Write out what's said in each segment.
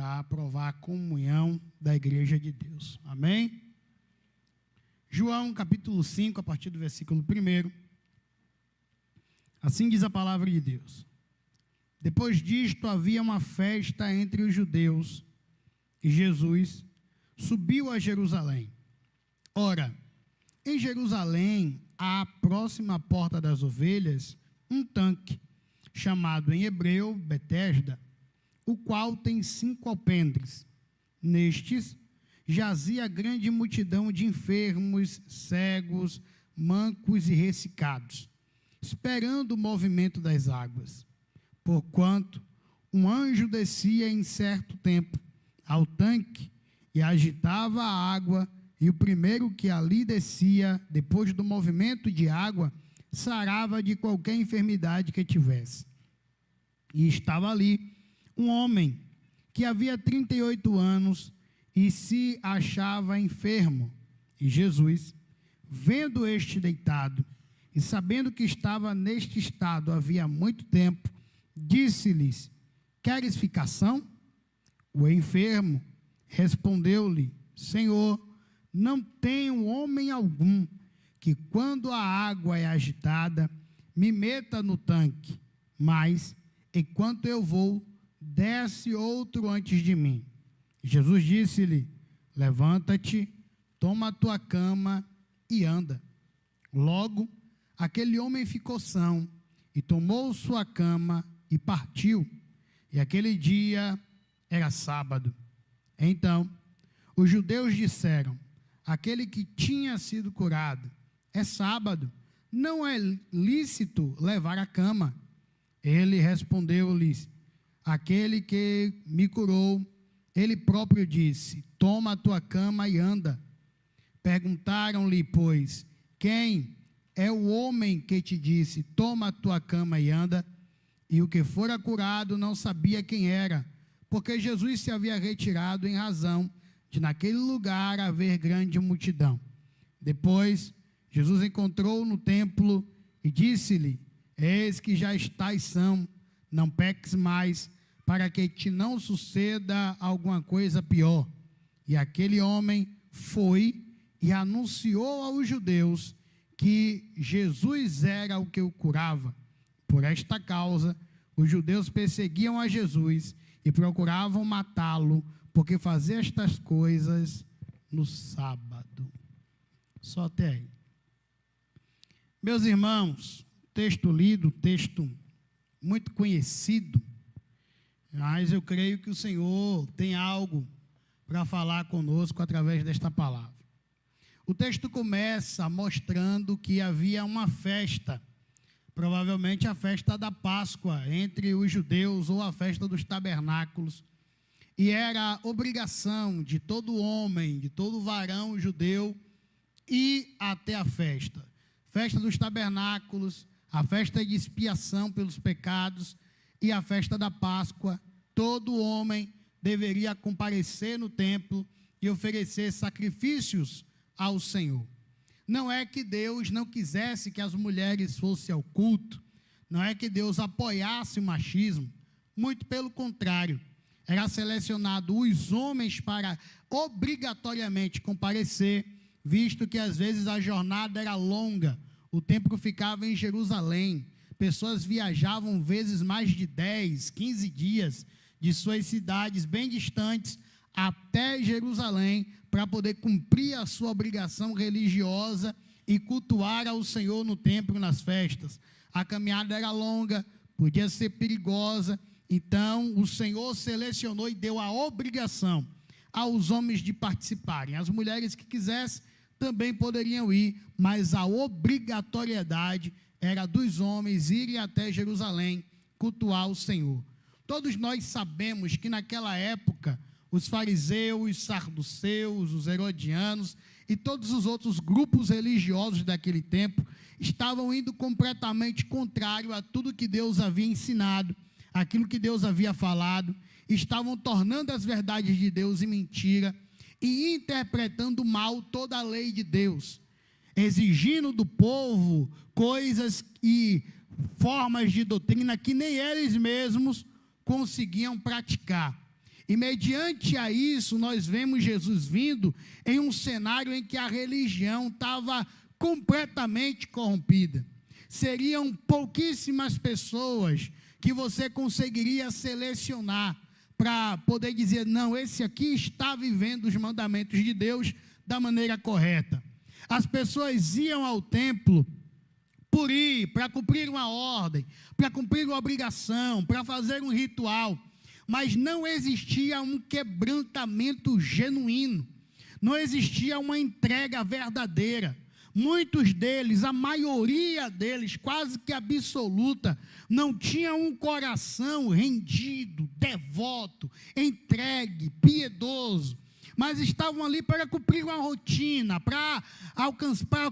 para aprovar a comunhão da igreja de Deus. Amém? João, capítulo 5, a partir do versículo 1. Assim diz a palavra de Deus. Depois disto, havia uma festa entre os judeus, e Jesus subiu a Jerusalém. Ora, em Jerusalém, à próxima porta das ovelhas, um tanque, chamado em hebreu Betesda, o qual tem 5 alpendres. Nestes jazia grande multidão de enfermos, cegos, mancos e ressecados, esperando o movimento das águas. Porquanto um anjo descia em certo tempo ao tanque e agitava a água, e o primeiro que ali descia, depois do movimento de água, sarava de qualquer enfermidade que tivesse. E estava ali um homem que havia 38 anos e se achava enfermo. E Jesus, vendo este deitado e sabendo que estava neste estado havia muito tempo, disse-lhes: queres ficar são? O enfermo respondeu-lhe: Senhor, não tenho homem algum que, quando a água é agitada, me meta no tanque, mas, enquanto eu vou, desce outro antes de mim. Jesus disse-lhe: levanta-te, toma a tua cama e anda. Logo, aquele homem ficou são, e tomou sua cama e partiu. E aquele dia era sábado. Então, os judeus disseram: aquele que tinha sido curado, é sábado, não é lícito levar a cama. Ele respondeu-lhes: aquele que me curou, ele próprio disse: toma a tua cama e anda. Perguntaram-lhe, pois, quem é o homem que te disse: toma a tua cama e anda? E o que fora curado não sabia quem era, porque Jesus se havia retirado em razão de naquele lugar haver grande multidão. Depois, Jesus encontrou no templo e disse-lhe: eis que já estás são, não peques mais, para que te não suceda alguma coisa pior. E aquele homem foi e anunciou aos judeus que Jesus era o que o curava. Por esta causa, os judeus perseguiam a Jesus e procuravam matá-lo, porque fazia estas coisas no sábado. Só até aí. Meus irmãos, texto lido, texto muito conhecido, mas eu creio que o Senhor tem algo para falar conosco através desta palavra. O texto começa mostrando que havia uma festa, provavelmente a festa da Páscoa entre os judeus ou a festa dos tabernáculos, e era obrigação de todo homem, de todo varão judeu, ir até a festa. Festa dos tabernáculos, a festa de expiação pelos pecados e a festa da Páscoa. Todo homem deveria comparecer no templo e oferecer sacrifícios ao Senhor. Não é que Deus não quisesse que as mulheres fossem ao culto, não é que Deus apoiasse o machismo, muito pelo contrário. Era selecionado os homens para obrigatoriamente comparecer, visto que às vezes a jornada era longa, o templo ficava em Jerusalém, pessoas viajavam vezes mais de 10, 15 dias de suas cidades bem distantes até Jerusalém para poder cumprir a sua obrigação religiosa e cultuar ao Senhor no templo e nas festas. A caminhada era longa, podia ser perigosa. Então, o Senhor selecionou e deu a obrigação aos homens de participarem. As mulheres que quisessem também poderiam ir, mas a obrigatoriedade era dos homens irem até Jerusalém cultuar o Senhor. Todos nós sabemos que naquela época, os fariseus, os saduceus, os herodianos e todos os outros grupos religiosos daquele tempo estavam indo completamente contrário a tudo que Deus havia ensinado, aquilo que Deus havia falado, estavam tornando as verdades de Deus em mentira e interpretando mal toda a lei de Deus, exigindo do povo coisas e formas de doutrina que nem eles mesmos conseguiam praticar. E mediante a isso, nós vemos Jesus vindo em um cenário em que a religião estava completamente corrompida. Seriam pouquíssimas pessoas que você conseguiria selecionar para poder dizer, não, esse aqui está vivendo os mandamentos de Deus da maneira correta. As pessoas iam ao templo por ir, para cumprir uma ordem, para cumprir uma obrigação, para fazer um ritual, mas não existia um quebrantamento genuíno, não existia uma entrega verdadeira. Muitos deles, a maioria deles, quase que absoluta, não tinha um coração rendido, devoto, entregue, piedoso, mas estavam ali para cumprir uma rotina, para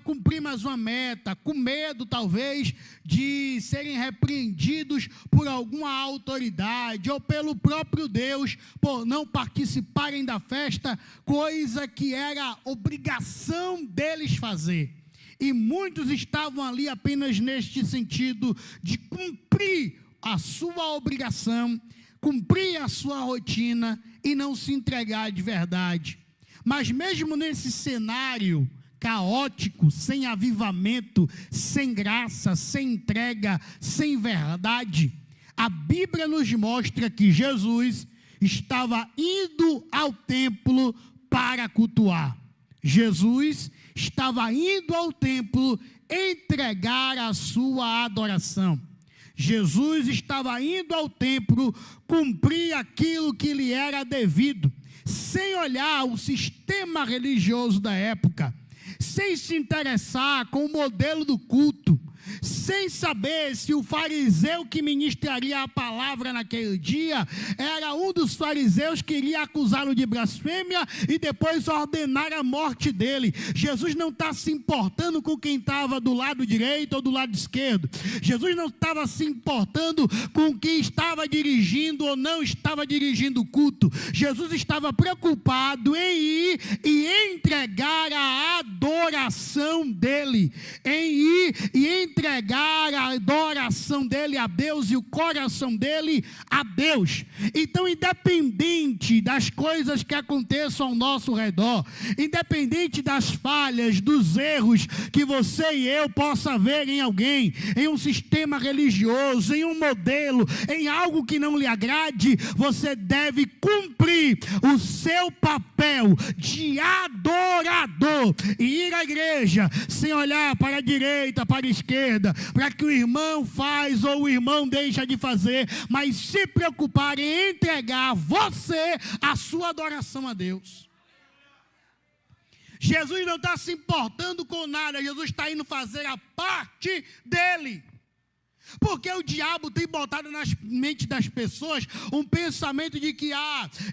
cumprir mais uma meta, com medo talvez de serem repreendidos por alguma autoridade ou pelo próprio Deus, por não participarem da festa, coisa que era obrigação deles fazer. E muitos estavam ali apenas neste sentido de cumprir a sua obrigação, cumprir a sua rotina e não se entregar de verdade. Mas mesmo nesse cenário caótico, sem avivamento, sem graça, sem entrega, sem verdade, a Bíblia nos mostra que Jesus estava indo ao templo para cultuar. Jesus estava indo ao templo entregar a sua adoração. Jesus estava indo ao templo cumprir aquilo que lhe era devido, sem olhar o sistema religioso da época, sem se interessar com o modelo do culto, sem saber se o fariseu que ministraria a palavra naquele dia era um dos fariseus que iria acusá-lo de blasfêmia e depois ordenar a morte dele. Jesus não está se importando com quem estava do lado direito ou do lado esquerdo. Jesus não estava se importando com quem estava dirigindo ou não estava dirigindo o culto. Jesus estava preocupado em ir e entregar a adoração dele, em ir e entregar a adoração dele a Deus e o coração dele a Deus. Então, independente das coisas que aconteçam ao nosso redor, independente das falhas, dos erros que você e eu possa ver em alguém, em um sistema religioso, em um modelo, em algo que não lhe agrade, você deve cumprir o seu papel de adorador e ir à igreja sem olhar para a direita, para a esquerda, para que o irmão faz ou o irmão deixa de fazer, mas se preocupar em entregar você a sua adoração a Deus. Jesus não está se importando com nada, Jesus está indo fazer a parte dele. Porque o diabo tem botado nas mentes das pessoas um pensamento de que,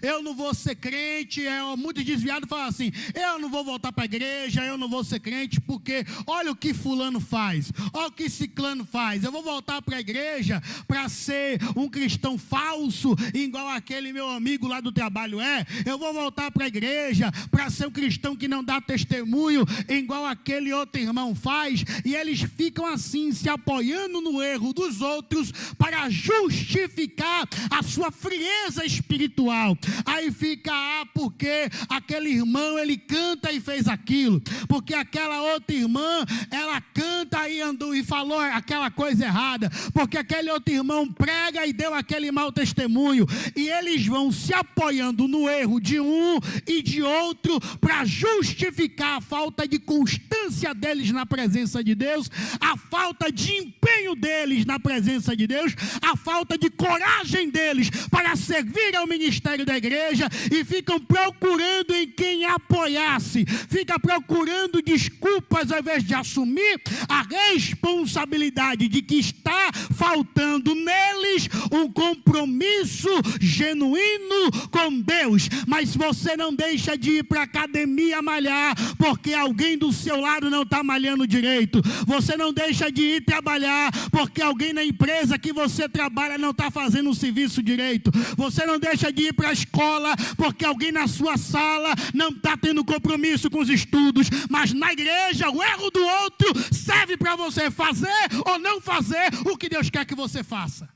eu não vou ser crente, muito desviado fala assim, eu não vou voltar para a igreja, eu não vou ser crente, porque olha o que fulano faz, olha o que ciclano faz, eu vou voltar para a igreja para ser um cristão falso, igual aquele meu amigo lá do trabalho eu vou voltar para a igreja para ser um cristão que não dá testemunho, igual aquele outro irmão faz, e eles ficam assim, se apoiando no erro dos outros para justificar a sua frieza espiritual. Aí fica, porque aquele irmão ele canta e fez aquilo, porque aquela outra irmã ela canta e andou e falou aquela coisa errada, porque aquele outro irmão prega e deu aquele mau testemunho, e eles vão se apoiando no erro de um e de outro para justificar a falta de constância deles na presença de Deus, a falta de empenho deles na presença de Deus, a falta de coragem deles para servir ao ministério da igreja, e ficam procurando em quem apoiar-se, fica procurando desculpas ao invés de assumir a responsabilidade de que está faltando neles um compromisso genuíno com Deus. Mas você não deixa de ir para a academia malhar porque alguém do seu lado não está malhando direito, você não deixa de ir trabalhar porque alguém na empresa que você trabalha não está fazendo o serviço direito, você não deixa de ir para a escola porque alguém na sua sala não está tendo compromisso com os estudos, mas na igreja o erro do outro serve para você fazer ou não fazer o que Deus quer que você faça.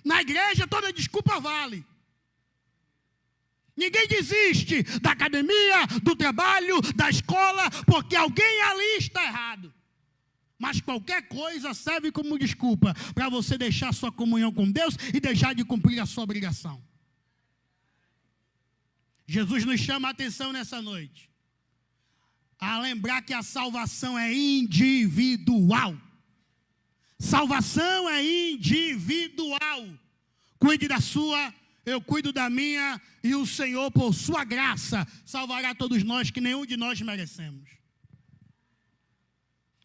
Na igreja toda desculpa vale. Ninguém desiste da academia, do trabalho, da escola, porque alguém ali está errado. Mas qualquer coisa serve como desculpa para você deixar sua comunhão com Deus e deixar de cumprir a sua obrigação. Jesus nos chama a atenção nessa noite a lembrar que a salvação é individual. Salvação é individual. Cuide da sua, eu cuido da minha, e o Senhor, por sua graça, salvará todos nós, que nenhum de nós merecemos.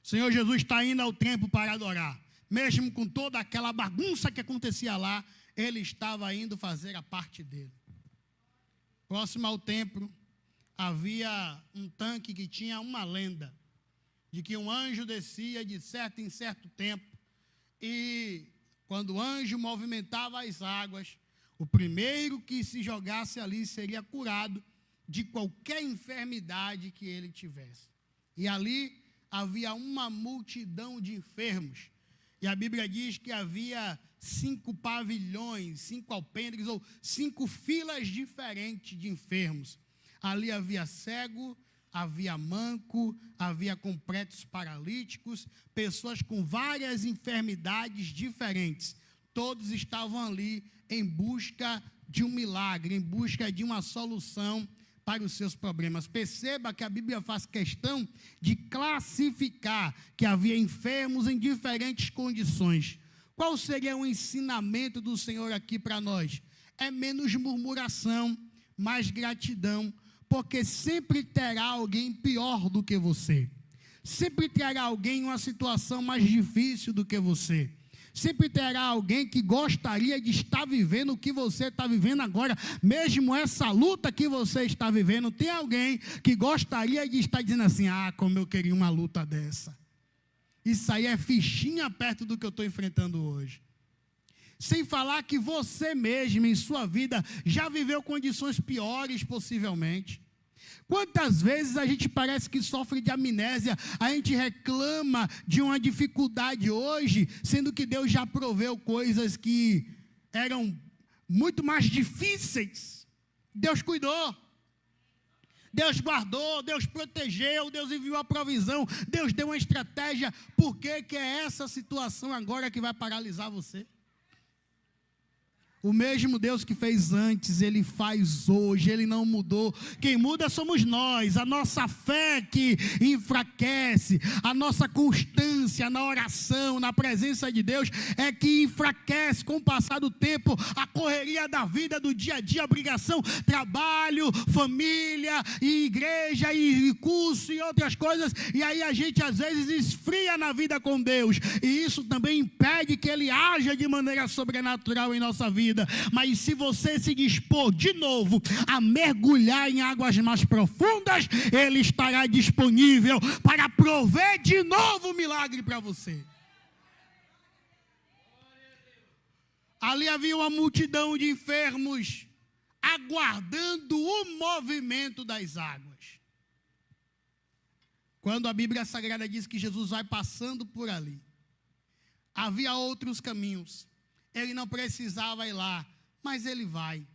O Senhor Jesus está indo ao templo para adorar. Mesmo com toda aquela bagunça que acontecia lá, ele estava indo fazer a parte dele. Próximo ao templo, havia um tanque que tinha uma lenda, de que um anjo descia de certo em certo tempo, e quando o anjo movimentava as águas, o primeiro que se jogasse ali seria curado de qualquer enfermidade que ele tivesse. E ali havia uma multidão de enfermos. E a Bíblia diz que havia 5 pavilhões, 5 alpendres, ou 5 filas diferentes de enfermos. Ali havia cego, havia manco, havia completos paralíticos, pessoas com várias enfermidades diferentes. Todos estavam ali em busca de um milagre, em busca de uma solução para os seus problemas. Perceba que a Bíblia faz questão de classificar que havia enfermos em diferentes condições. Qual seria o ensinamento do Senhor aqui para nós? É menos murmuração, mais gratidão, porque sempre terá alguém pior do que você. Sempre terá alguém em uma situação mais difícil do que você. Sempre terá alguém que gostaria de estar vivendo o que você está vivendo agora. Mesmo essa luta que você está vivendo, tem alguém que gostaria de estar dizendo assim: ah, como eu queria uma luta dessa. Isso aí é fichinha perto do que eu estou enfrentando hoje. Sem falar que você mesmo, em sua vida, já viveu condições piores, possivelmente. Quantas vezes a gente parece que sofre de amnésia, a gente reclama de uma dificuldade hoje, sendo que Deus já proveu coisas que eram muito mais difíceis. Deus cuidou, Deus guardou, Deus protegeu, Deus enviou a provisão, Deus deu uma estratégia. Por que é essa situação agora que vai paralisar você? O mesmo Deus que fez antes, Ele faz hoje, Ele não mudou. Quem muda somos nós, a nossa fé que enfraquece, a nossa constância na oração, na presença de Deus, é que enfraquece com o passar do tempo, a correria da vida, do dia a dia, obrigação, trabalho, família, e igreja, e curso, e outras coisas, e aí a gente às vezes esfria na vida com Deus, e isso também impede que Ele haja de maneira sobrenatural em nossa vida. Mas se você se dispor de novo a mergulhar em águas mais profundas, Ele estará disponível para prover de novo o milagre para você. Ali havia uma multidão de enfermos aguardando o movimento das águas. Quando a Bíblia Sagrada diz que Jesus vai passando por ali, havia outros caminhos. Ele não precisava ir lá, mas ele vai.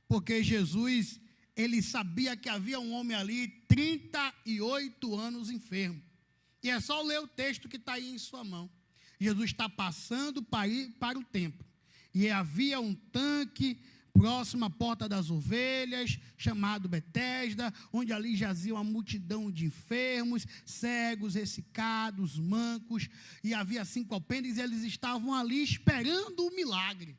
Porque Jesus, ele sabia que havia um homem ali, 38 anos enfermo. E é só ler o texto que está aí em sua mão. Jesus está passando para ir para o templo. E havia um tanque próximo à porta das ovelhas, chamado Betesda, onde ali jazia uma multidão de enfermos, cegos, ressecados, mancos, e havia 5 alpendres, e eles estavam ali esperando o milagre.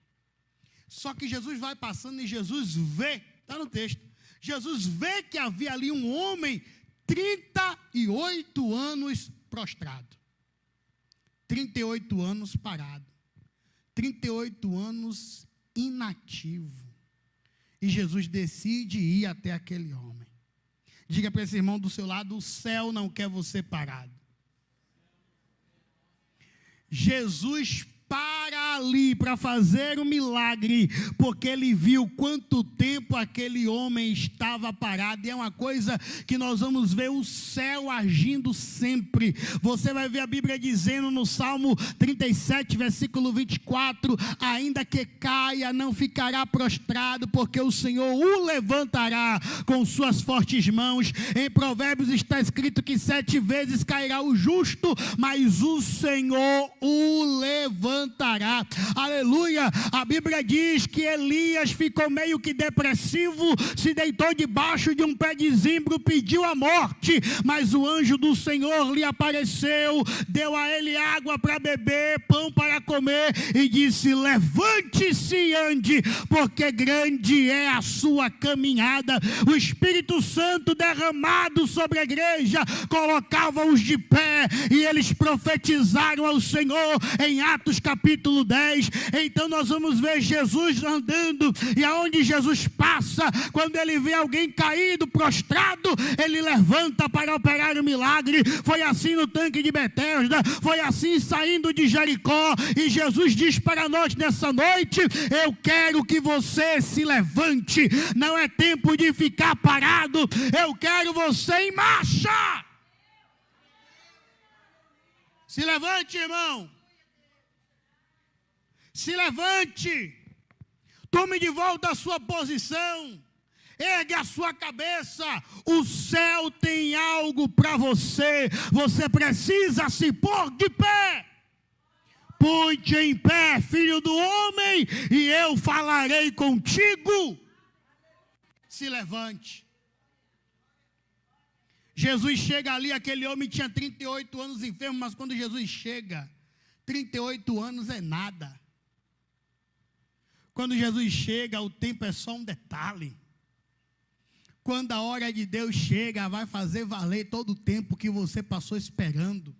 Só que Jesus vai passando e Jesus vê, está no texto, Jesus vê que havia ali um homem, 38 anos prostrado, 38 anos parado, 38 anos inativo. E Jesus decide ir até aquele homem. Diga para esse irmão do seu lado: o céu não quer você parado. Jesus para ali para fazer um milagre, porque ele viu quanto tempo aquele homem estava parado. E é uma coisa que nós vamos ver o céu agindo sempre. Você vai ver a Bíblia dizendo no Salmo 37, versículo 24: ainda que caia, não ficará prostrado, porque o Senhor o levantará com suas fortes mãos. Em Provérbios está escrito que 7 vezes cairá o justo, mas o Senhor o levantará. Aleluia. A Bíblia diz que Elias ficou meio que depressivo, se deitou debaixo de um pé de zimbro, pediu a morte, mas o anjo do Senhor lhe apareceu, deu a ele água para beber, pão para comer, e disse: levante-se e ande, porque grande é a sua caminhada. O Espírito Santo derramado sobre a igreja colocava-os de pé, e eles profetizaram ao Senhor em Atos capítulo 10. Então nós vamos ver Jesus andando, e aonde Jesus passa, quando ele vê alguém caído, prostrado, ele levanta para operar o milagre. Foi assim no tanque de Betesda, foi assim saindo de Jericó, e Jesus diz para nós nessa noite: eu quero que você se levante, não é tempo de ficar parado, eu quero você em marcha. Se levante, irmão, se levante, tome de volta a sua posição, ergue a sua cabeça, o céu tem algo para você, você precisa se pôr de pé. Põe-te em pé, filho do homem, e eu falarei contigo. Se levante. Jesus chega ali, aquele homem tinha 38 anos enfermo, mas quando Jesus chega, 38 anos é nada. Quando Jesus chega, o tempo é só um detalhe. Quando a hora de Deus chega, vai fazer valer todo o tempo que você passou esperando.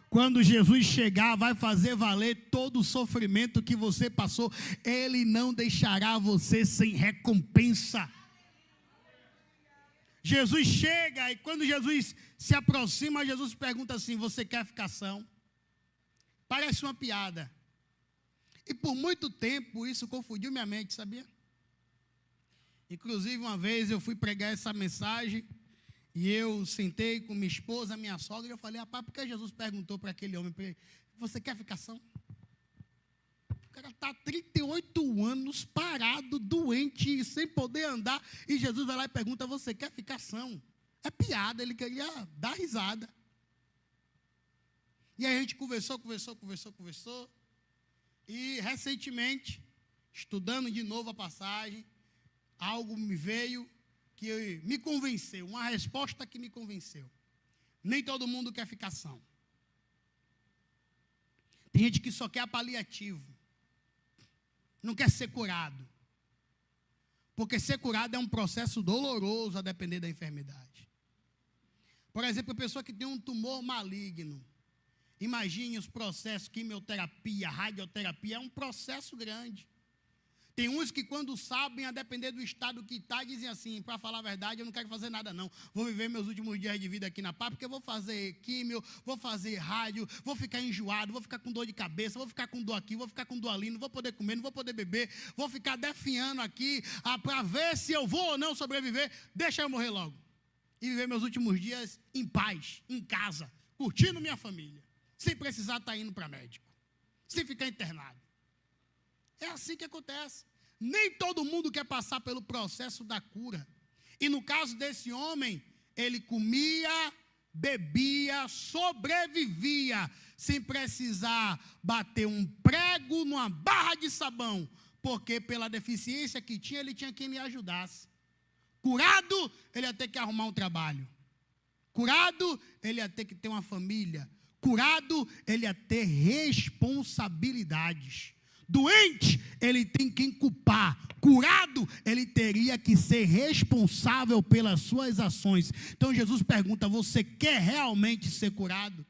Quando Jesus chegar, vai fazer valer todo o sofrimento que você passou. Ele não deixará você sem recompensa. Jesus chega, e quando Jesus se aproxima, Jesus pergunta assim: você quer ficar são? Parece uma piada. E por muito tempo isso confundiu minha mente, sabia? Inclusive uma vez eu fui pregar essa mensagem, e eu sentei com minha esposa, minha sogra, e eu falei: rapaz, por que Jesus perguntou para aquele homem, você quer ficar são? O cara está 38 anos parado, doente, sem poder andar, e Jesus vai lá e pergunta: você quer ficar são? É piada, ele queria dar risada. E aí a gente conversou, e recentemente, estudando de novo a passagem, algo me veio que me convenceu, uma resposta que me convenceu. Nem todo mundo quer ficar são. Tem gente que só quer paliativo, não quer ser curado, porque ser curado é um processo doloroso a depender da enfermidade. Por exemplo, a pessoa que tem um tumor maligno, imagine os processos, quimioterapia, radioterapia, é um processo grande. Tem uns que quando sabem, a depender do estado que está, dizem assim: para falar a verdade, eu não quero fazer nada não, vou viver meus últimos dias de vida aqui na paz, porque eu vou fazer químio, vou fazer rádio, vou ficar enjoado, vou ficar com dor de cabeça, vou ficar com dor aqui, vou ficar com dor ali, não vou poder comer, não vou poder beber, vou ficar definhando aqui, para ver se eu vou ou não sobreviver, deixa eu morrer logo, e viver meus últimos dias em paz, em casa, curtindo minha família, sem precisar estar indo para médico, sem ficar internado. É assim que acontece. Nem todo mundo quer passar pelo processo da cura. E no caso desse homem, ele comia, bebia, sobrevivia, sem precisar bater um prego numa barra de sabão, porque pela deficiência que tinha, ele tinha quem lhe ajudasse. Curado, ele ia ter que arrumar um trabalho. Curado, ele ia ter que ter uma família. Curado, ele ia ter responsabilidades. Doente, ele tem quem culpar. Curado, ele teria que ser responsável pelas suas ações. Então Jesus pergunta: você quer realmente ser curado?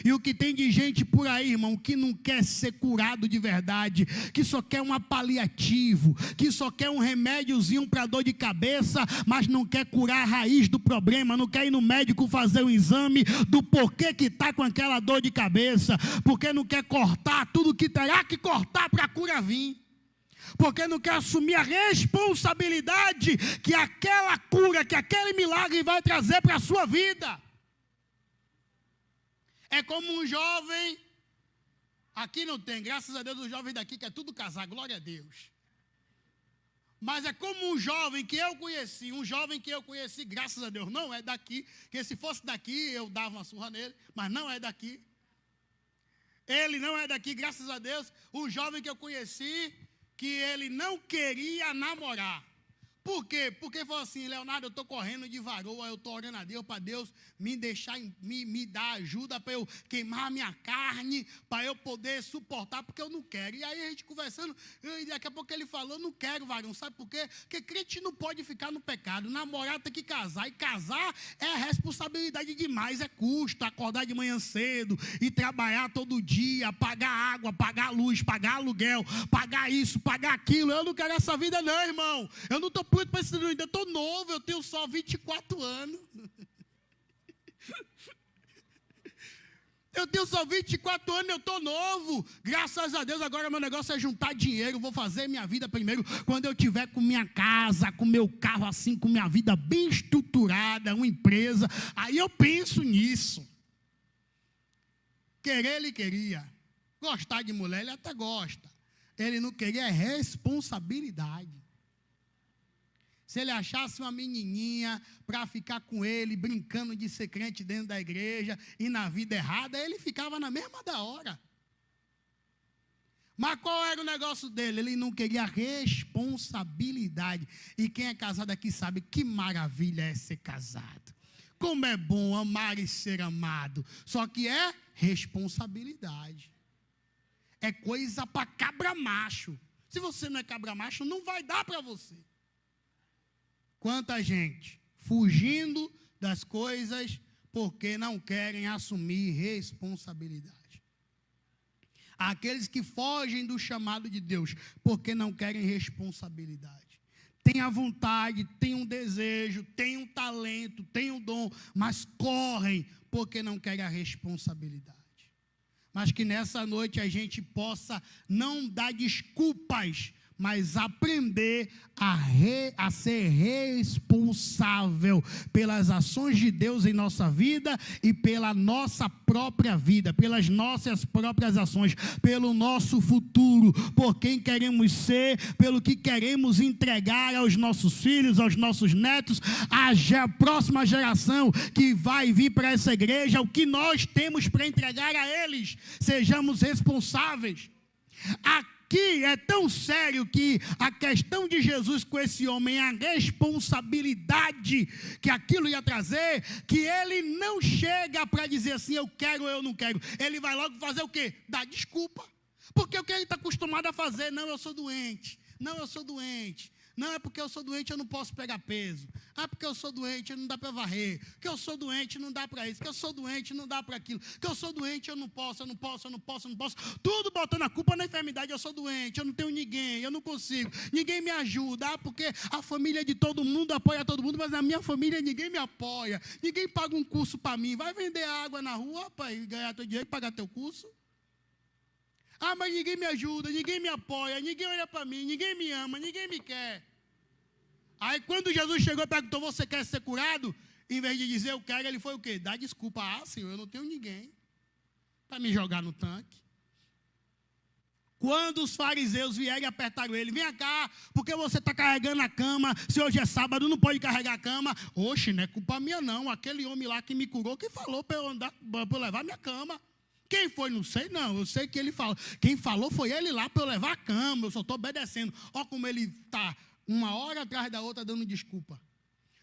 E o que tem de gente por aí, irmão, que não quer ser curado de verdade, que só quer um paliativo, que só quer um remédiozinho para dor de cabeça, mas não quer curar a raiz do problema, não quer ir no médico fazer um exame do porquê que está com aquela dor de cabeça, porque não quer cortar tudo que terá que cortar para a cura vir. Porque não quer assumir a responsabilidade que aquela cura, que aquele milagre vai trazer para a sua vida. É como um jovem, aqui não tem, graças a Deus, os jovens daqui que é tudo casar, glória a Deus. Mas é como um jovem que eu conheci, graças a Deus, não é daqui, que se fosse daqui eu dava uma surra nele, mas não é daqui. Ele não é daqui, graças a Deus, um jovem que eu conheci, que ele não queria namorar. Por quê? Porque falou assim: Leonardo, eu estou correndo de varoa, eu estou orando a Deus para Deus me deixar, me dar ajuda para eu queimar a minha carne, para eu poder suportar, porque eu não quero. E aí a gente conversando, e daqui a pouco ele falou: não quero, varão, sabe por quê? Porque crente não pode ficar no pecado, namorar tem que casar, e casar é responsabilidade demais, é custo, acordar de manhã cedo, e trabalhar todo dia, pagar água, pagar luz, pagar aluguel, pagar isso, pagar aquilo. Eu não quero essa vida não, irmão, eu não estou eu ainda estou novo, eu tenho só 24 anos. Eu tenho só 24 anos, eu estou novo. Graças a Deus, agora meu negócio é juntar dinheiro. Vou fazer minha vida primeiro. Quando eu tiver com minha casa, com meu carro assim, com minha vida bem estruturada, uma empresa, aí eu penso nisso. Querer, ele queria. Gostar de mulher, ele até gosta. Ele não queria responsabilidade. Se ele achasse uma menininha para ficar com ele, brincando de ser crente dentro da igreja e na vida errada, ele ficava na mesma da hora. Mas qual era o negócio dele? Ele não queria responsabilidade. E quem é casado aqui sabe que maravilha é ser casado. Como é bom amar e ser amado. Só que é responsabilidade. É coisa para cabra macho. Se você não é cabra macho, não vai dar para você. Quanta gente fugindo das coisas porque não querem assumir responsabilidade. Aqueles que fogem do chamado de Deus porque não querem responsabilidade. Tem a vontade, tem um desejo, tem um talento, tem um dom, mas correm porque não querem a responsabilidade. Mas que nessa noite a gente possa não dar desculpas, mas aprender a ser responsável pelas ações de Deus em nossa vida e pela nossa própria vida, pelas nossas próprias ações, pelo nosso futuro, por quem queremos ser, pelo que queremos entregar aos nossos filhos, aos nossos netos, à próxima geração que vai vir para essa igreja, o que nós temos para entregar a eles. Sejamos responsáveis. Aqui é tão sério que a questão de Jesus com esse homem, a responsabilidade que aquilo ia trazer, que ele não chega para dizer assim, eu quero ou eu não quero. Ele vai logo fazer o quê? Dar desculpa. Porque o que ele está acostumado a fazer? Não, eu sou doente. Não, eu sou doente. Não, é porque eu sou doente, eu não posso pegar peso. Ah, porque eu sou doente, não dá para varrer. Que eu sou doente, não dá para isso. Que eu sou doente, não dá para aquilo. Que eu sou doente, eu não posso. Tudo botando a culpa na enfermidade. Eu sou doente, eu não tenho ninguém, eu não consigo. Ninguém me ajuda. Ah, porque a família de todo mundo apoia todo mundo, mas na minha família ninguém me apoia. Ninguém paga um curso para mim. Vai vender água na rua para ganhar teu dinheiro e pagar teu curso? Ah, mas ninguém me ajuda, ninguém me apoia, ninguém olha para mim, ninguém me ama, ninguém me quer. Aí quando Jesus chegou e perguntou, você quer ser curado? Em vez de dizer eu quero, ele foi o quê? Dar desculpa. Ah, Senhor, eu não tenho ninguém para me jogar no tanque. Quando os fariseus vierem e apertaram ele, vem cá, porque você está carregando a cama, se hoje é sábado, não pode carregar a cama. Oxe, não é culpa minha não, aquele homem lá que me curou, que falou para eu andar, para eu levar minha cama. Quem foi? Não sei não, eu sei que ele falou. Quem falou foi ele lá para eu levar a cama, eu só estou obedecendo. Olha como ele está uma hora atrás da outra dando desculpa.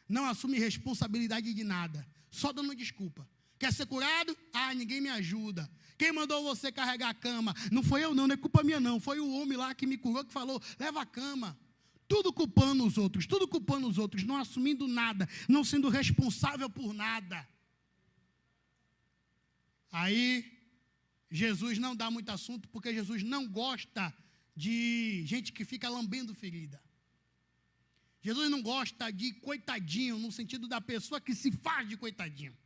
Não assume responsabilidade de nada, só dando desculpa. Quer ser curado? Ah, ninguém me ajuda. Quem mandou você carregar a cama? Não foi eu não, não é culpa minha não, foi o homem lá que me curou que falou, leva a cama. Tudo culpando os outros, não assumindo nada, não sendo responsável por nada. Aí, Jesus não dá muito assunto, porque Jesus não gosta de gente que fica lambendo ferida. Jesus não gosta de coitadinho, no sentido da pessoa que se faz de coitadinho,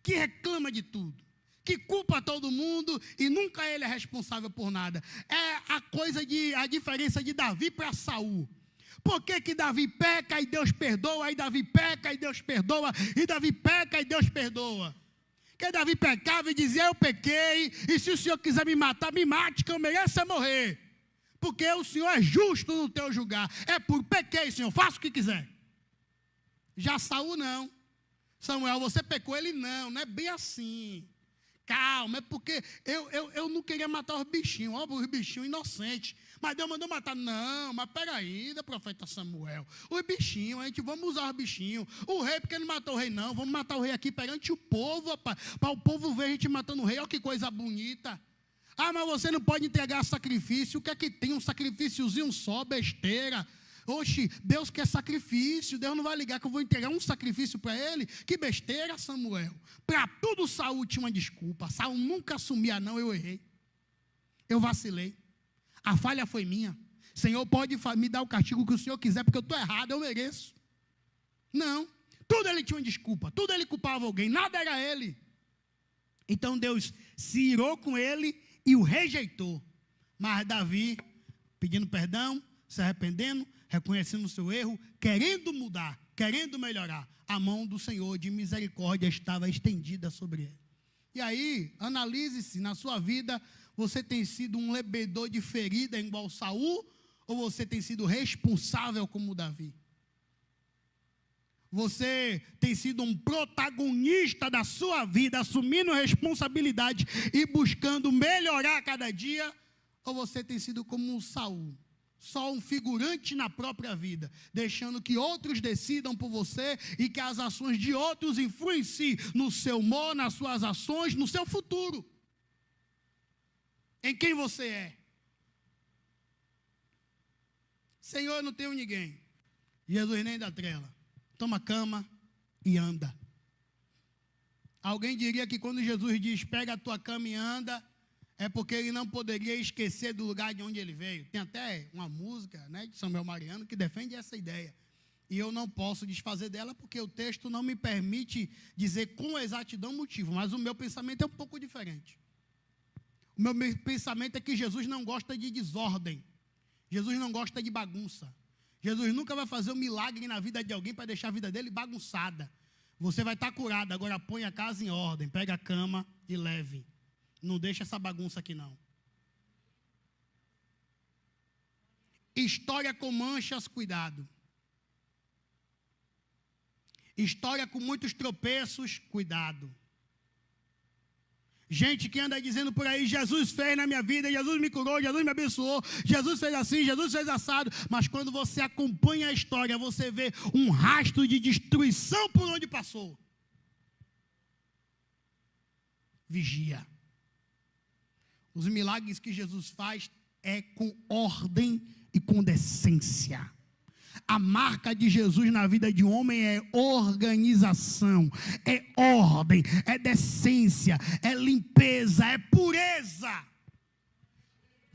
que reclama de tudo, que culpa todo mundo e nunca ele é responsável por nada. É a diferença de Davi para Saul. Por que Davi peca e Deus perdoa, aí Davi peca e Deus perdoa, e Davi peca e Deus perdoa? Porque Davi pecava e dizia, eu pequei, e se o Senhor quiser me matar, me mate, que eu mereço é morrer. Porque o Senhor é justo no teu julgar. É por pequei, Senhor, faça o que quiser. Já Saul não. Samuel, você pecou, ele não é bem assim. Calma, é porque eu não queria matar os bichinhos, ó, os bichinhos inocentes. Mas Deus mandou matar. Não, mas peraí, profeta Samuel. Os bichinhos, a gente vamos usar os bichinhos. O rei, porque não matou o rei, não. Vamos matar o rei aqui perante o povo, rapaz. Para o povo ver a gente matando o rei. Olha que coisa bonita. Ah, mas você não pode entregar sacrifício. O que é que tem? Um sacrifíciozinho só, besteira. Oxe, Deus quer sacrifício. Deus não vai ligar que eu vou entregar um sacrifício para ele. Que besteira, Samuel. Para tudo Saul tinha uma desculpa. Saul nunca assumia, não, eu errei. Eu vacilei. A falha foi minha. Senhor, pode me dar o castigo que o Senhor quiser, porque eu estou errado, eu mereço. Não. Tudo ele tinha uma desculpa. Tudo ele culpava alguém. Nada era ele. Então Deus se irou com ele e o rejeitou. Mas Davi, pedindo perdão, se arrependendo, reconhecendo o seu erro, querendo mudar, querendo melhorar, a mão do Senhor de misericórdia estava estendida sobre ele. E aí, analise-se na sua vida, você tem sido um lebedor de ferida igual Saul, ou você tem sido responsável como Davi? Você tem sido um protagonista da sua vida, assumindo responsabilidade e buscando melhorar cada dia, ou você tem sido como Saul? Só um figurante na própria vida, deixando que outros decidam por você e que as ações de outros influenciem no seu humor, nas suas ações, no seu futuro. Em quem você é? Senhor, eu não tenho ninguém. Jesus nem dá trela. Toma cama e anda. Alguém diria que quando Jesus diz, pega a tua cama e anda, é porque ele não poderia esquecer do lugar de onde ele veio. Tem até uma música, né, de Samuel Mariano que defende essa ideia. E eu não posso desfazer dela porque o texto não me permite dizer com exatidão o motivo, mas o meu pensamento é um pouco diferente. O meu pensamento é que Jesus não gosta de desordem. Jesus não gosta de bagunça. Jesus nunca vai fazer um milagre na vida de alguém para deixar a vida dele bagunçada. Você vai estar curado, agora põe a casa em ordem, pega a cama e leve. Não deixa essa bagunça aqui não. História com manchas, cuidado. História com muitos tropeços, cuidado. Gente que anda dizendo por aí, Jesus fez na minha vida, Jesus me curou, Jesus me abençoou, Jesus fez assim, Jesus fez assado. Mas quando você acompanha a história, você vê um rastro de destruição por onde passou. Vigia. Os milagres que Jesus faz é com ordem e com decência. A marca de Jesus na vida de um homem é organização, é ordem, é decência, é limpeza, é pureza.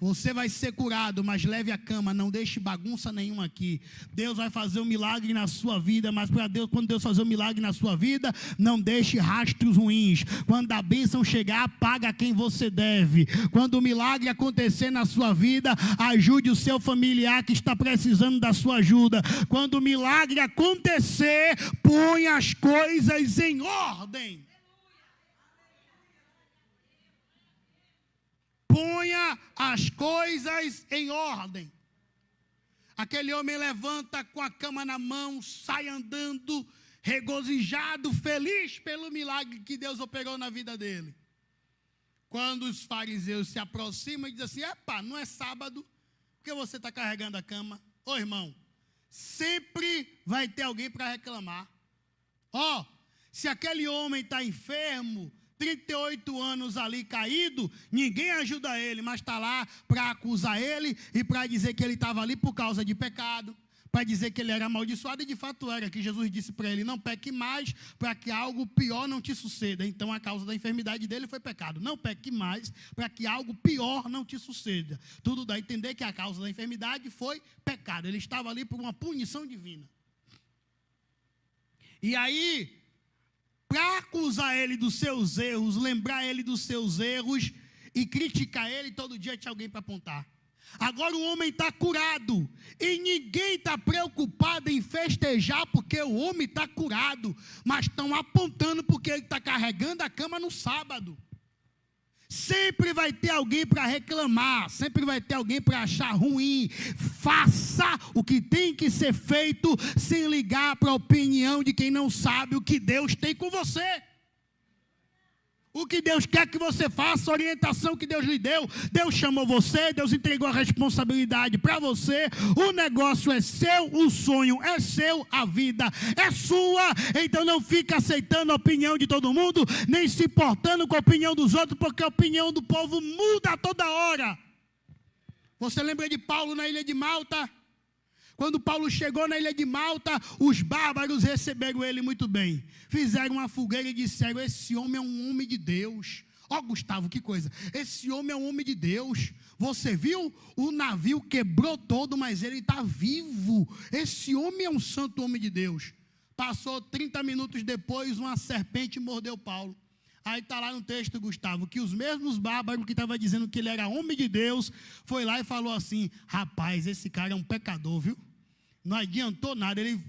Você vai ser curado, mas leve a cama, não deixe bagunça nenhuma aqui. Deus vai fazer um milagre na sua vida, mas para Deus, quando Deus fazer um milagre na sua vida, não deixe rastros ruins. Quando a bênção chegar, paga quem você deve. Quando o milagre acontecer na sua vida, ajude o seu familiar que está precisando da sua ajuda. Quando o milagre acontecer, ponha as coisas em ordem. Ponha as coisas em ordem. Aquele homem levanta com a cama na mão, sai andando, regozijado, feliz pelo milagre que Deus operou na vida dele. Quando os fariseus se aproximam e dizem assim, epa, não é sábado, por que você está carregando a cama? Ô irmão, sempre vai ter alguém para reclamar. Ó, se aquele homem está enfermo, 38 anos ali caído, ninguém ajuda ele, mas está lá para acusar ele e para dizer que ele estava ali por causa de pecado, para dizer que ele era amaldiçoado, e de fato era, que Jesus disse para ele, não peque mais, para que algo pior não te suceda. Então a causa da enfermidade dele foi pecado. Não peque mais, para que algo pior não te suceda. Tudo dá a entender que a causa da enfermidade foi pecado. Ele estava ali por uma punição divina. E aí, para acusar ele dos seus erros, lembrar ele dos seus erros e criticar ele, todo dia tinha alguém para apontar. Agora o homem está curado e ninguém está preocupado em festejar porque o homem está curado, mas estão apontando porque ele está carregando a cama no sábado. Sempre vai ter alguém para reclamar, sempre vai ter alguém para achar ruim. Faça o que tem que ser feito sem ligar para a opinião de quem não sabe o que Deus tem com você. O que Deus quer que você faça, a orientação que Deus lhe deu. Deus chamou você, Deus entregou a responsabilidade para você. O negócio é seu, o sonho é seu, a vida é sua. Então não fique aceitando a opinião de todo mundo, nem se importando com a opinião dos outros, porque a opinião do povo muda a toda hora. Você lembra de Paulo na ilha de Malta? Quando Paulo chegou na ilha de Malta, os bárbaros receberam ele muito bem. Fizeram uma fogueira e disseram, esse homem é um homem de Deus. Ó, Gustavo, que coisa. Esse homem é um homem de Deus. Você viu? O navio quebrou todo, mas ele está vivo. Esse homem é um santo homem de Deus. Passou 30 minutos depois, uma serpente mordeu Paulo. Aí está lá no texto, Gustavo, que os mesmos bárbaros que estavam dizendo que ele era homem de Deus, foi lá e falou assim, rapaz, esse cara é um pecador, viu? Não adiantou nada, ele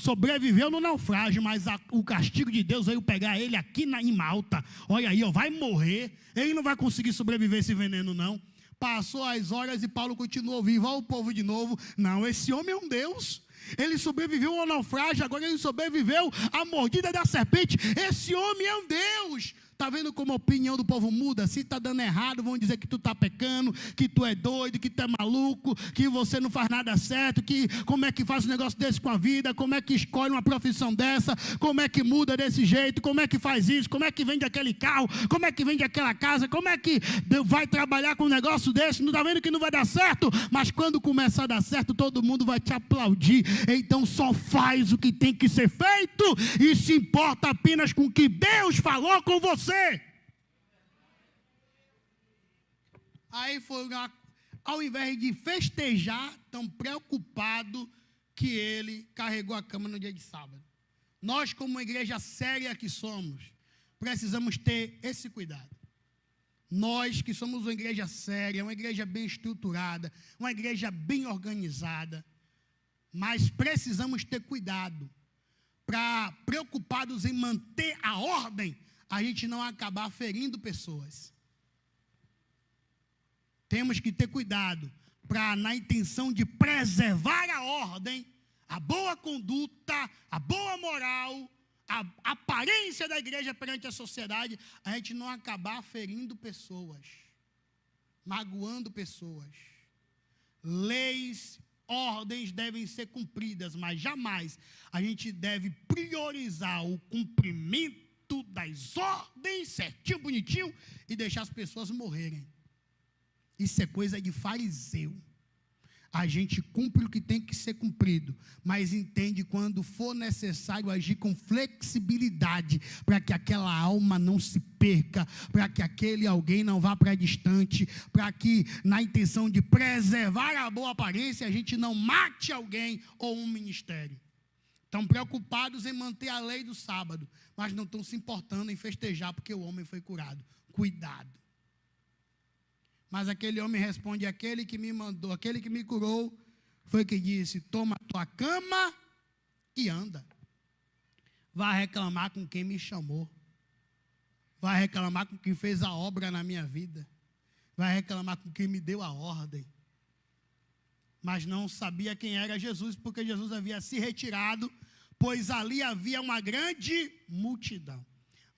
sobreviveu no naufrágio, mas o castigo de Deus veio pegar ele aqui em Malta. Olha aí, ó, vai morrer, ele não vai conseguir sobreviver esse veneno não. Passou as horas e Paulo continuou vivo, olha o povo de novo. Não, esse homem é um Deus. Ele sobreviveu ao naufrágio, agora ele sobreviveu à mordida da serpente. Esse homem é um Deus. Está vendo como a opinião do povo muda? Se está dando errado, vão dizer que tu está pecando, que tu é doido, que tu é maluco, que você não faz nada certo, que como é que faz um negócio desse com a vida, como é que escolhe uma profissão dessa, como é que muda desse jeito, como é que faz isso, como é que vende aquele carro, como é que vende aquela casa, como é que vai trabalhar com um negócio desse, não está vendo que não vai dar certo? Mas quando começar a dar certo, todo mundo vai te aplaudir. Então só faz o que tem que ser feito e se importa apenas com o que Deus falou com você. Aí foi, ao invés de festejar, tão preocupado que ele carregou a cama no dia de sábado. Nós, como uma igreja séria que somos, precisamos ter esse cuidado. Nós que somos uma igreja séria, uma igreja bem estruturada, uma igreja bem organizada, mas precisamos ter cuidado para, preocupados em manter a ordem, a gente não acabar ferindo pessoas. Temos que ter cuidado para, na intenção de preservar a ordem, a boa conduta, a boa moral, a aparência da igreja perante a sociedade, a gente não acabar ferindo pessoas, magoando pessoas. Leis, ordens devem ser cumpridas, mas jamais a gente deve priorizar o cumprimento das ordens, certinho, bonitinho, e deixar as pessoas morrerem. Isso é coisa de fariseu. A gente cumpre o que tem que ser cumprido, mas entende quando for necessário agir com flexibilidade, para que aquela alma não se perca, para que aquele alguém não vá para distante, para que, na intenção de preservar a boa aparência, a gente não mate alguém ou um ministério. Estão preocupados em manter a lei do sábado, mas não estão se importando em festejar porque o homem foi curado. Cuidado. Mas aquele homem responde, aquele que me mandou, aquele que me curou, foi que disse, toma tua cama e anda. Vai reclamar com quem me chamou. Vai reclamar com quem fez a obra na minha vida. Vai reclamar com quem me deu a ordem. Mas não sabia quem era Jesus, porque Jesus havia se retirado, pois ali havia uma grande multidão.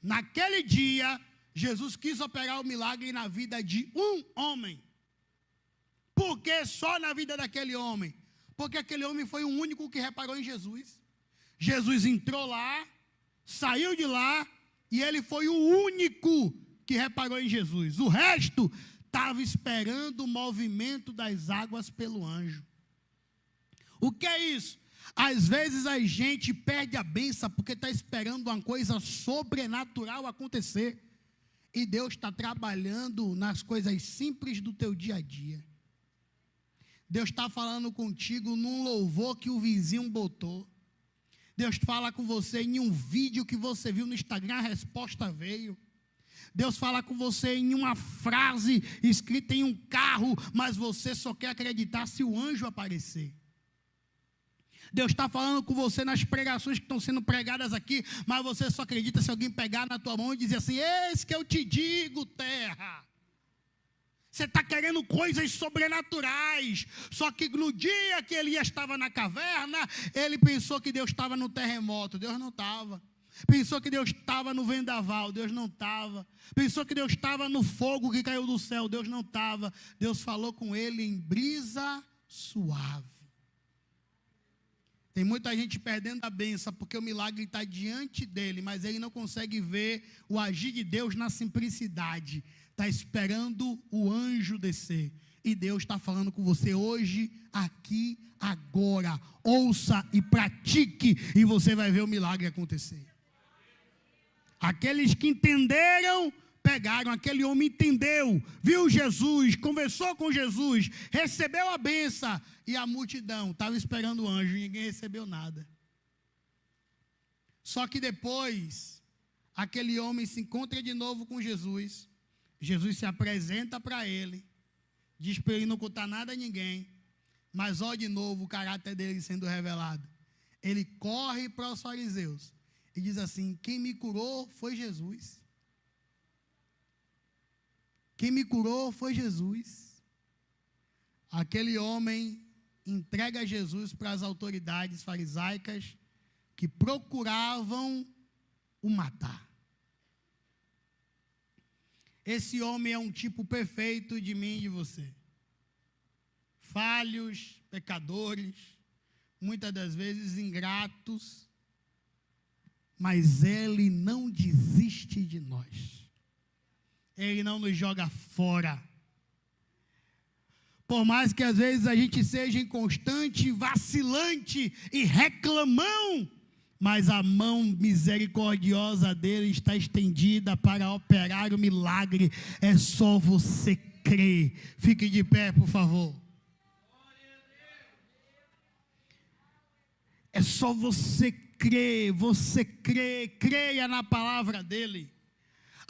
Naquele dia, Jesus quis operar o milagre na vida de um homem. Por que só na vida daquele homem? Porque aquele homem foi o único que reparou em Jesus. Jesus entrou lá, saiu de lá, e ele foi o único que reparou em Jesus. O resto estava esperando o movimento das águas pelo anjo. O que é isso? Às vezes a gente perde a bênção porque está esperando uma coisa sobrenatural acontecer. E Deus está trabalhando nas coisas simples do teu dia a dia. Deus está falando contigo num louvor que o vizinho botou. Deus fala com você em um vídeo que você viu no Instagram, a resposta veio. Deus fala com você em uma frase escrita em um carro, mas você só quer acreditar se o anjo aparecer. Deus está falando com você nas pregações que estão sendo pregadas aqui, mas você só acredita se alguém pegar na tua mão e dizer assim: eis que eu te digo, terra. Você está querendo coisas sobrenaturais. Só que no dia que Elias estava na caverna, ele pensou que Deus estava no terremoto. Deus não estava. Pensou que Deus estava no vendaval. Deus não estava. Pensou que Deus estava no fogo que caiu do céu. Deus não estava. Deus falou com ele em brisa suave. Tem muita gente perdendo a bênção porque o milagre está diante dele, mas ele não consegue ver o agir de Deus na simplicidade. Está esperando o anjo descer. E Deus está falando com você hoje, aqui, agora. Ouça e pratique, e você vai ver o milagre acontecer. Aqueles que entenderam, pegaram. Aquele homem entendeu, viu Jesus, conversou com Jesus, recebeu a bênção. E a multidão estava esperando o anjo, e ninguém recebeu nada. Só que depois, aquele homem se encontra de novo com Jesus. Jesus se apresenta para ele, diz para ele não contar nada a ninguém, mas olha de novo o caráter dele sendo revelado. Ele corre para os fariseus e diz assim: quem me curou foi Jesus. Quem me curou foi Jesus. Aquele homem entrega Jesus para as autoridades farisaicas que procuravam o matar. Esse homem é um tipo perfeito de mim e de você. Falhos, pecadores, muitas das vezes ingratos, mas ele não desiste de nós. Ele não nos joga fora. Por mais que às vezes a gente seja inconstante, vacilante e reclamão, mas a mão misericordiosa dele está estendida para operar o milagre. É só você crer. Fique de pé, por favor. É só você crer, creia na palavra dele.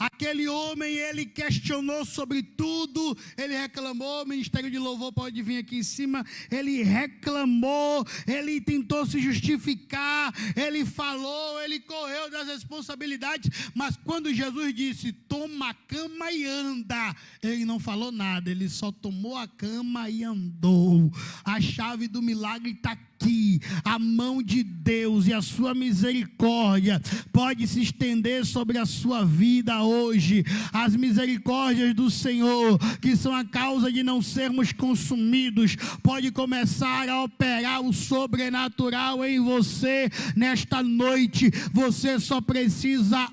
Aquele homem, ele questionou sobre tudo, ele reclamou, o ministério de louvor pode vir aqui em cima, ele reclamou, ele tentou se justificar, ele falou, ele correu das responsabilidades, mas quando Jesus disse, toma a cama e anda, ele não falou nada, ele só tomou a cama e andou. A chave do milagre está aqui, a mão de Deus e a sua misericórdia pode se estender sobre a sua vida hoje. As misericórdias do Senhor, que são a causa de não sermos consumidos, pode começar a operar o sobrenatural em você nesta noite. Você só precisa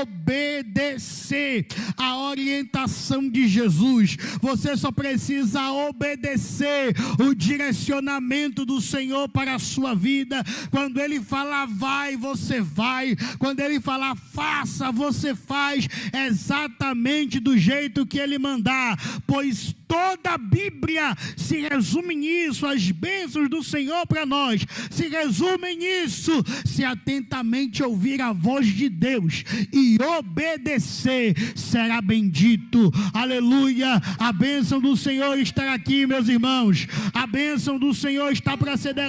obedecer a orientação de Jesus. Você só precisa obedecer o direcionamento do Senhor para a sua vida. Quando Ele falar vai, você vai. Quando Ele falar faça, você faz exatamente do jeito que Ele mandar, pois toda a Bíblia se resume nisso. As bênçãos do Senhor para nós se resumem nisso: se atentamente ouvir a voz de Deus e obedecer, será bendito. Aleluia. A bênção do Senhor está aqui, meus irmãos. A bênção do Senhor está para ser derramada.